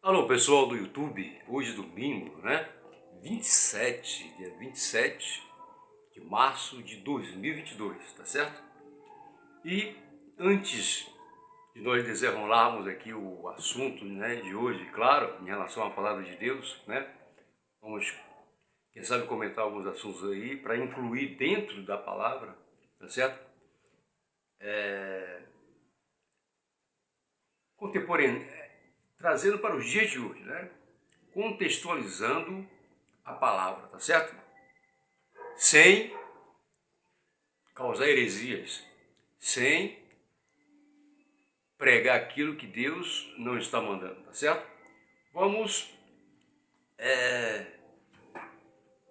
Alô pessoal do YouTube, hoje domingo, né? Dia 27 de março de 2022, tá certo? E antes de nós desenrolarmos aqui o assunto, né, de hoje, claro, em relação à palavra de Deus, né? Vamos, quem sabe, comentar alguns assuntos aí para incluir dentro da palavra, tá certo? Contemporâneo, trazendo para os dias de hoje, né? Contextualizando a palavra, tá certo? Sem causar heresias, sem pregar aquilo que Deus não está mandando, tá certo? Vamos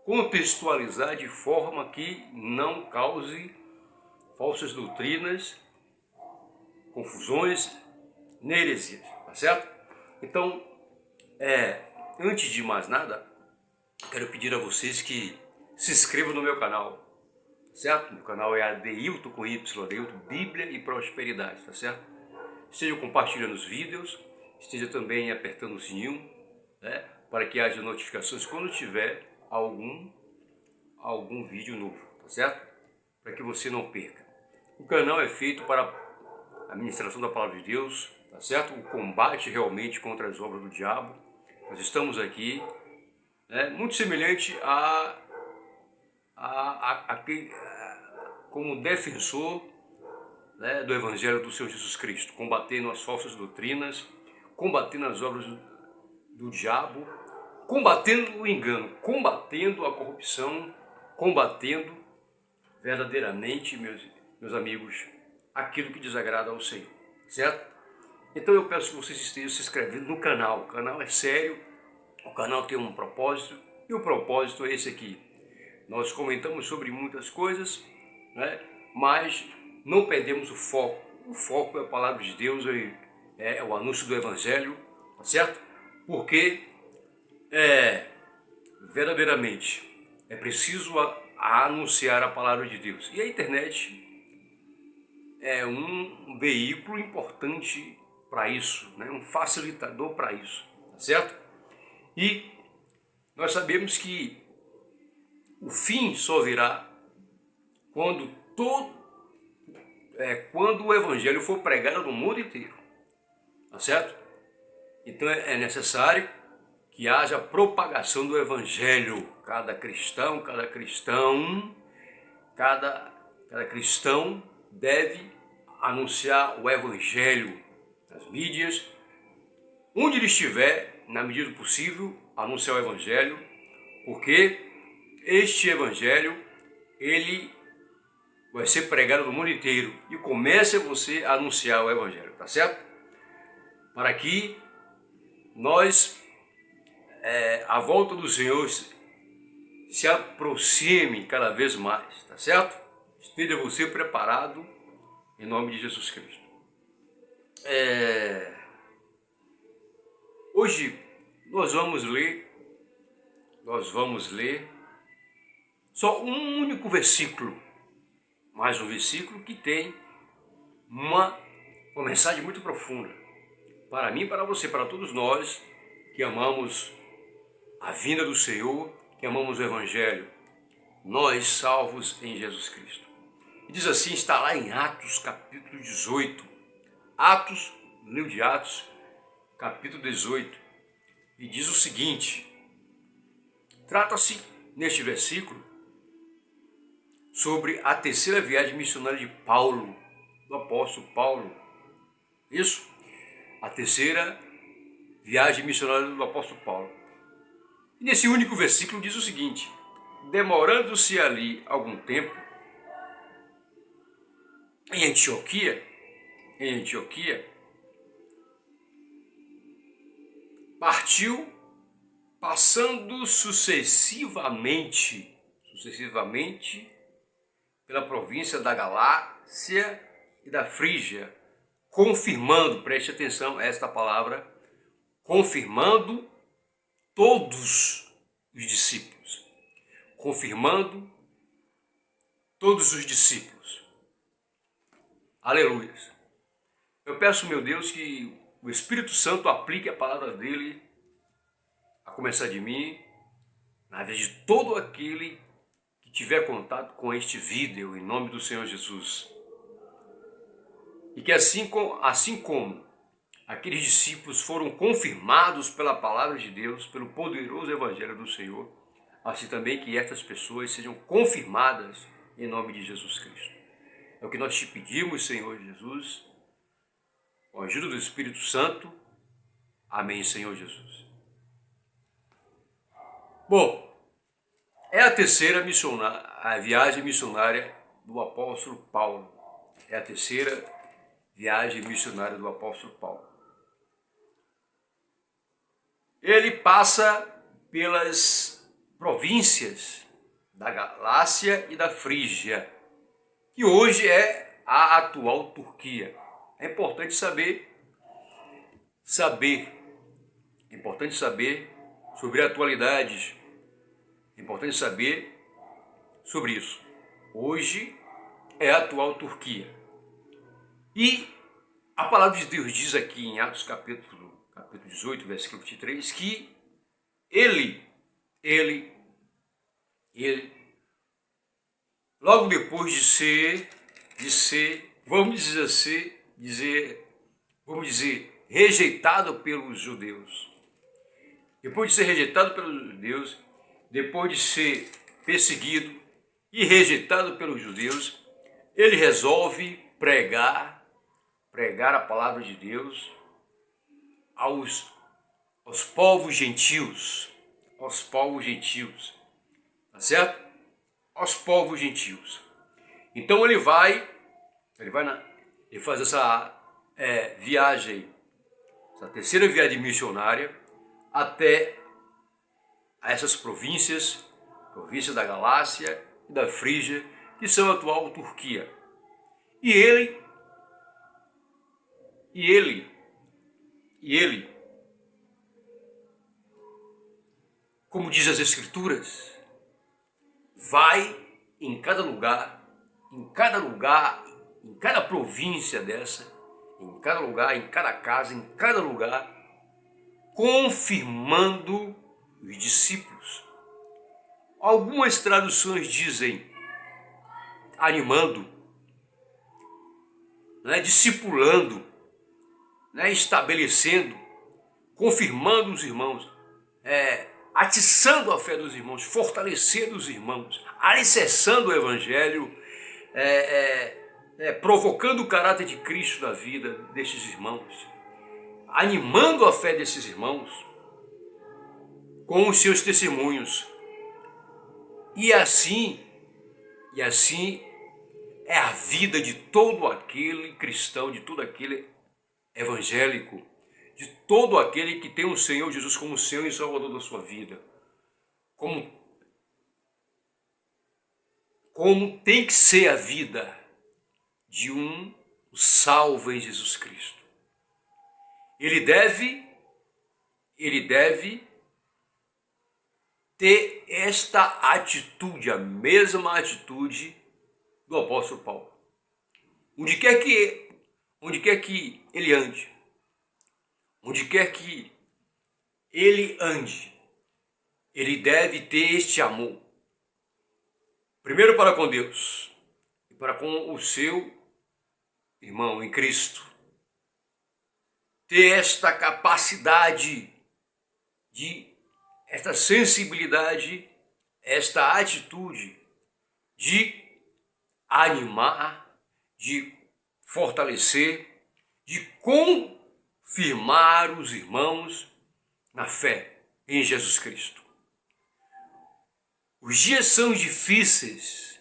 contextualizar de forma que não cause falsas doutrinas, confusões, nem heresias, tá certo? Então, antes de mais nada, quero pedir a vocês que se inscrevam no meu canal, tá certo? Meu canal é Adeilton com Y, Adeilton Bíblia e Prosperidade, tá certo? Estejam compartilhando os vídeos, esteja também apertando o sininho, né, para que haja notificações quando tiver algum vídeo novo, tá certo? Para que você não perca. O canal é feito para a ministração da palavra de Deus, tá certo? O combate realmente contra as obras do diabo. Nós estamos aqui, né, muito semelhante como defensor, né, do Evangelho do Senhor Jesus Cristo, combatendo as falsas doutrinas, combatendo as obras do diabo, combatendo o engano, combatendo a corrupção, combatendo verdadeiramente, meus amigos, aquilo que desagrada ao Senhor, certo? Então eu peço que vocês estejam se inscrevendo no canal. O canal é sério, o canal tem um propósito, e o propósito é esse aqui. Nós comentamos sobre muitas coisas, né? Mas não perdemos o foco. O foco é a palavra de Deus, é o anúncio do Evangelho, tá certo? Porque verdadeiramente é preciso anunciar a palavra de Deus. E a internet é um veículo importante para isso, né? Um facilitador para isso, tá certo? E nós sabemos que o fim só virá quando quando o Evangelho for pregado no mundo inteiro, tá certo? Então é necessário que haja propagação do Evangelho. Cada cristão deve anunciar o Evangelho nas mídias, onde ele estiver, na medida do possível, anunciar o Evangelho, porque este Evangelho, ele vai ser pregado no mundo inteiro, e comece você a anunciar o Evangelho, tá certo? Para que nós, a volta do Senhor se aproxime cada vez mais, tá certo? Esteja você preparado em nome de Jesus Cristo. Hoje nós vamos ler só um único versículo, mais um versículo que tem uma mensagem muito profunda para mim, para você, para todos nós que amamos a vinda do Senhor, que amamos o Evangelho, nós salvos em Jesus Cristo. E diz assim, está lá em Atos capítulo 18, livro de Atos capítulo 18, e diz o seguinte: trata-se neste versículo sobre a terceira viagem missionária de Paulo, do apóstolo Paulo. Isso, a terceira viagem missionária do apóstolo Paulo. E nesse único versículo diz o seguinte: demorando-se ali algum tempo, em Antioquia, partiu, passando sucessivamente pela província da Galácia e da Frígia, confirmando, preste atenção a esta palavra, confirmando todos os discípulos. Confirmando todos os discípulos. Aleluia. Eu peço, meu Deus, que o Espírito Santo aplique a palavra dele, a começar de mim, na vida de todo aquele que tiver contato com este vídeo, em nome do Senhor Jesus. E que assim como aqueles discípulos foram confirmados pela palavra de Deus, pelo poderoso evangelho do Senhor, assim também que estas pessoas sejam confirmadas em nome de Jesus Cristo. É o que nós te pedimos, Senhor Jesus, com a ajuda do Espírito Santo. Amém, Senhor Jesus. Bom, é a terceira a viagem missionária do apóstolo Paulo. É a terceira viagem missionária do apóstolo Paulo. Ele passa pelas províncias da Galácia e da Frígia, que hoje é a atual Turquia. É importante saber sobre atualidades, é importante saber sobre isso. Hoje é a atual Turquia. E a palavra de Deus diz aqui em Atos capítulo 18, versículo 23, que ele, logo depois de ser, vamos dizer, rejeitado pelos judeus. Depois de ser rejeitado pelos judeus, depois de ser perseguido e rejeitado pelos judeus, ele resolve pregar a palavra de Deus aos povos gentios, tá certo? Aos povos gentios. Então ele faz essa viagem, essa terceira viagem missionária até essas províncias da Galácia e da Frígia, que são a atual Turquia. E ele, como diz as Escrituras, vai em cada lugar, em cada província dessa, em cada lugar, em cada casa, em cada lugar, confirmando os discípulos. Algumas traduções dizem animando, discipulando, estabelecendo, confirmando os irmãos, atiçando a fé dos irmãos, fortalecendo os irmãos, alicerçando o evangelho, provocando o caráter de Cristo na vida destes irmãos, animando a fé desses irmãos com os seus testemunhos. E assim é a vida de todo aquele cristão, de todo aquele evangélico, de todo aquele que tem o Senhor Jesus como Senhor e Salvador da sua vida. Como tem que ser a vida de um salvo em Jesus Cristo. Ele deve ter esta atitude, a mesma atitude do apóstolo Paulo. Onde quer que ele ande, ele deve ter este amor. Primeiro para com Deus e para com o seu irmão em Cristo. Ter esta capacidade, esta sensibilidade, esta atitude de animar, de fortalecer, de confirmar os irmãos na fé em Jesus Cristo. Os dias são difíceis.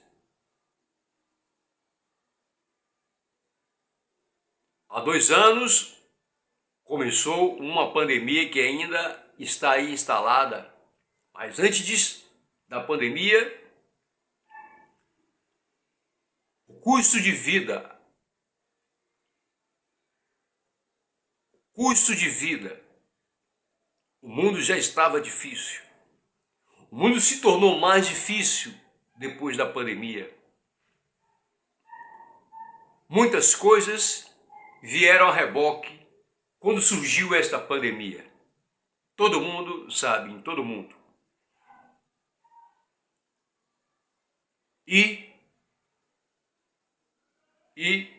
Há 2 anos começou uma pandemia que ainda está aí instalada. Mas antes da pandemia, o custo de vida, o mundo já estava difícil. O mundo se tornou mais difícil depois da pandemia. Muitas coisas vieram a reboque quando surgiu esta pandemia? Todo mundo sabe, em todo mundo. E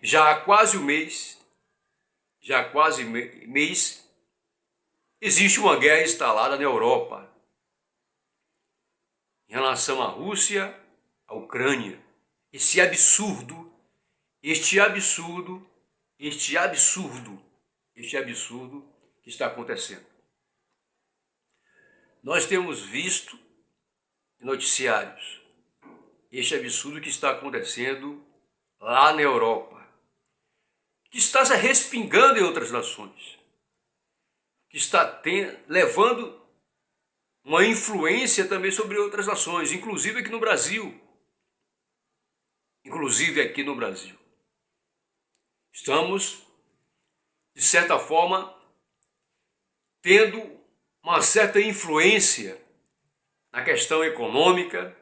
já há quase um mês, existe uma guerra instalada na Europa em relação à Rússia, à Ucrânia. Este absurdo que está acontecendo. Nós temos visto em noticiários este absurdo que está acontecendo lá na Europa, que está se respingando em outras nações, que está levando uma influência também sobre outras nações, inclusive aqui no Brasil. Estamos, de certa forma, tendo uma certa influência na questão econômica,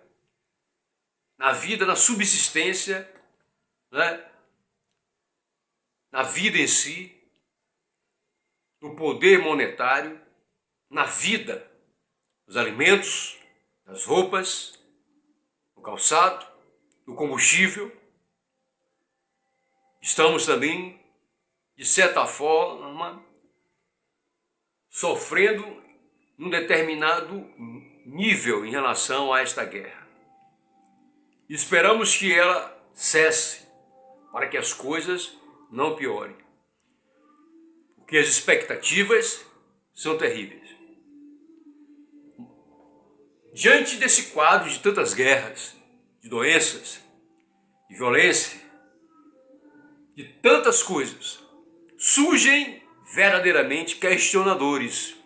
na vida, na subsistência, né? Na vida em si, no poder monetário, na vida, nos alimentos, nas roupas, no calçado, no combustível. Estamos também, de certa forma, sofrendo num determinado nível em relação a esta guerra. Esperamos que ela cesse, para que as coisas não piorem. Porque as expectativas são terríveis. Diante desse quadro de tantas guerras, de doenças, de violência, de tantas coisas, surgem verdadeiramente questionadores,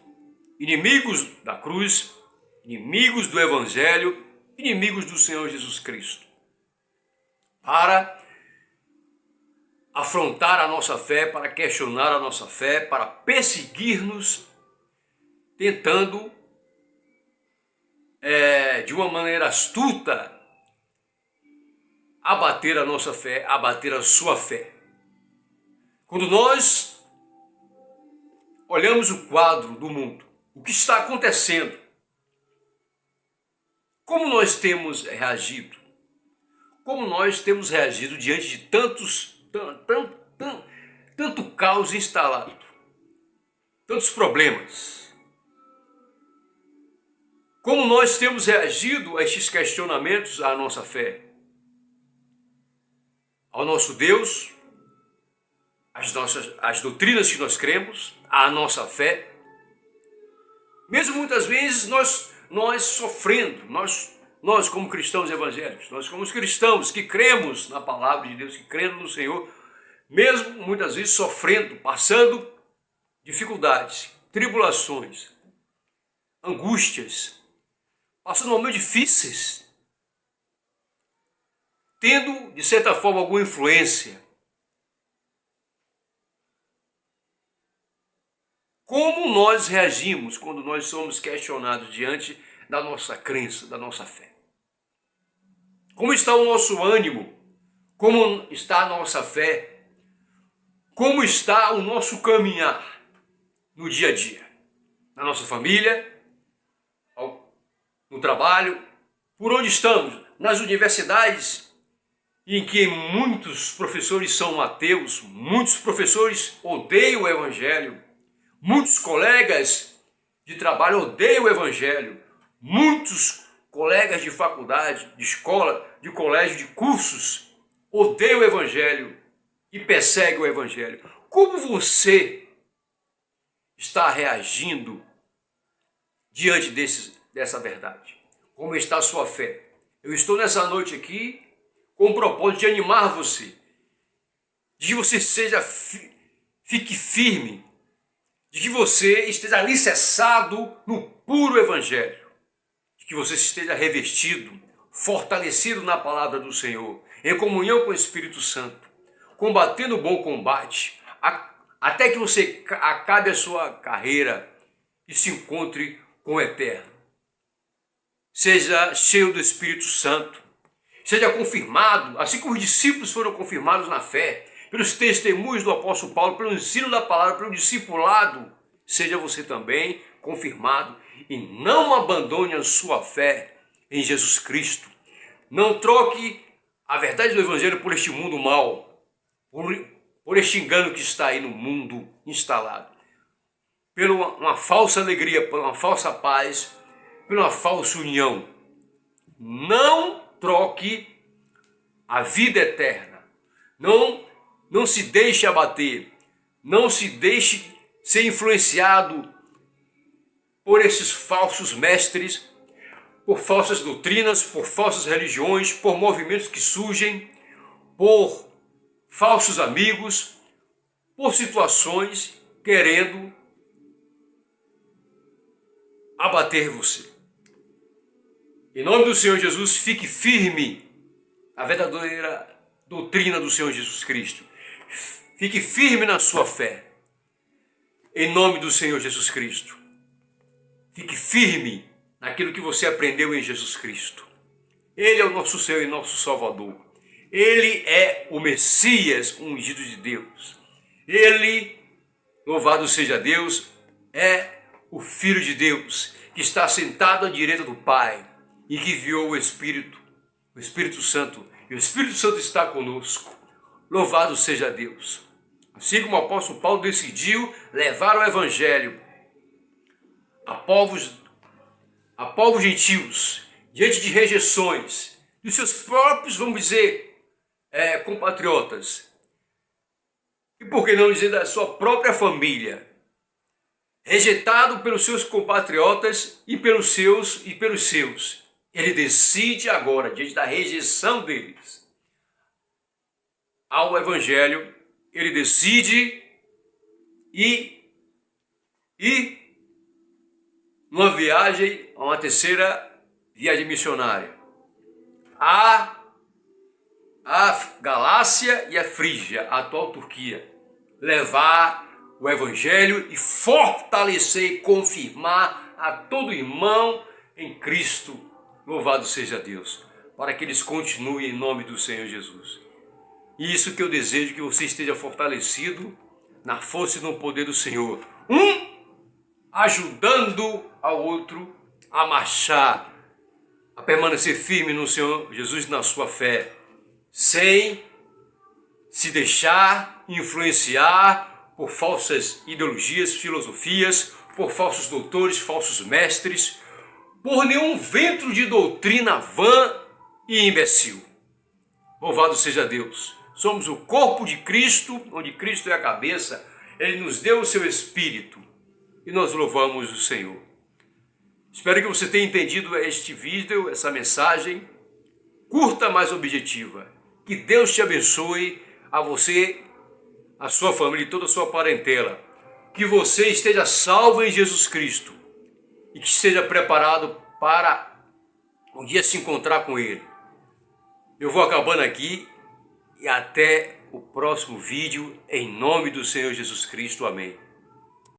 inimigos da cruz, inimigos do Evangelho, inimigos do Senhor Jesus Cristo, para afrontar a nossa fé, para questionar a nossa fé, para perseguir-nos, tentando, de uma maneira astuta, abater a nossa fé, abater a sua fé. Quando nós olhamos o quadro do mundo, o que está acontecendo, como nós temos reagido? Como nós temos reagido diante de tanto caos instalado, tantos problemas? Como nós temos reagido a estes questionamentos à nossa fé? Ao nosso Deus, às doutrinas que nós cremos, à nossa fé? Mesmo muitas vezes nós sofrendo, nós como cristãos evangélicos, nós como cristãos que cremos na palavra de Deus, que cremos no Senhor, mesmo muitas vezes sofrendo, passando dificuldades, tribulações, angústias, passando momentos difíceis, tendo, de certa forma, alguma influência. Como nós reagimos quando nós somos questionados diante da nossa crença, da nossa fé? Como está o nosso ânimo? Como está a nossa fé? Como está o nosso caminhar no dia a dia? Na nossa família, no trabalho, por onde estamos? Nas universidades, em que muitos professores são ateus, muitos professores odeiam o Evangelho, muitos colegas de trabalho odeiam o Evangelho, muitos colegas de faculdade, de escola, de colégio, de cursos, odeiam o Evangelho e perseguem o Evangelho. Como você está reagindo diante dessa verdade? Como está a sua fé? Eu estou nessa noite aqui com o propósito de animar você, de que você fique firme, de que você esteja alicerçado no puro Evangelho, de que você esteja revestido, fortalecido na palavra do Senhor, em comunhão com o Espírito Santo, combatendo o bom combate, até que você acabe a sua carreira e se encontre com o Eterno. Seja cheio do Espírito Santo, seja confirmado, assim como os discípulos foram confirmados na fé pelos testemunhos do apóstolo Paulo, pelo ensino da palavra, pelo discipulado, seja você também confirmado e não abandone a sua fé em Jesus Cristo. Não troque a verdade do Evangelho por este mundo mau, por este engano que está aí no mundo instalado, por uma falsa alegria, por uma falsa paz, por uma falsa união. Não troque a vida eterna. Não se deixe abater. Não se deixe ser influenciado por esses falsos mestres, por falsas doutrinas, por falsas religiões, por movimentos que surgem, por falsos amigos, por situações querendo abater você. Em nome do Senhor Jesus, fique firme na verdadeira doutrina do Senhor Jesus Cristo. Fique firme na sua fé. Em nome do Senhor Jesus Cristo. Fique firme naquilo que você aprendeu em Jesus Cristo. Ele é o nosso Senhor e nosso Salvador. Ele é o Messias ungido de Deus. Ele, louvado seja Deus, é o Filho de Deus, que está sentado à direita do Pai e que enviou o Espírito Santo. E o Espírito Santo está conosco. Louvado seja Deus. Assim como o apóstolo Paulo decidiu levar o Evangelho a povos gentios, diante de rejeições dos seus próprios, vamos dizer, compatriotas. E por que não dizer da sua própria família? Rejeitado pelos seus compatriotas e pelos seus. Ele decide agora, diante da rejeição deles ao Evangelho, ele decide ir numa viagem, uma terceira viagem missionária, a Galácia e a Frígia, a atual Turquia, levar o Evangelho e fortalecer e confirmar a todo irmão em Cristo, louvado seja Deus, para que eles continuem em nome do Senhor Jesus. E isso que eu desejo, que você esteja fortalecido na força e no poder do Senhor, ajudando ao outro a marchar, a permanecer firme no Senhor Jesus, na sua fé, sem se deixar influenciar por falsas ideologias, filosofias, por falsos doutores, falsos mestres, por nenhum vento de doutrina vã e imbecil. Louvado seja Deus. Somos o corpo de Cristo, onde Cristo é a cabeça. Ele nos deu o seu Espírito e nós louvamos o Senhor. Espero que você tenha entendido este vídeo, essa mensagem curta, mas objetiva. Que Deus te abençoe, a você, a sua família e toda a sua parentela. Que você esteja salvo em Jesus Cristo e que esteja preparado para um dia se encontrar com Ele. Eu vou acabando aqui e até o próximo vídeo, em nome do Senhor Jesus Cristo. Amém.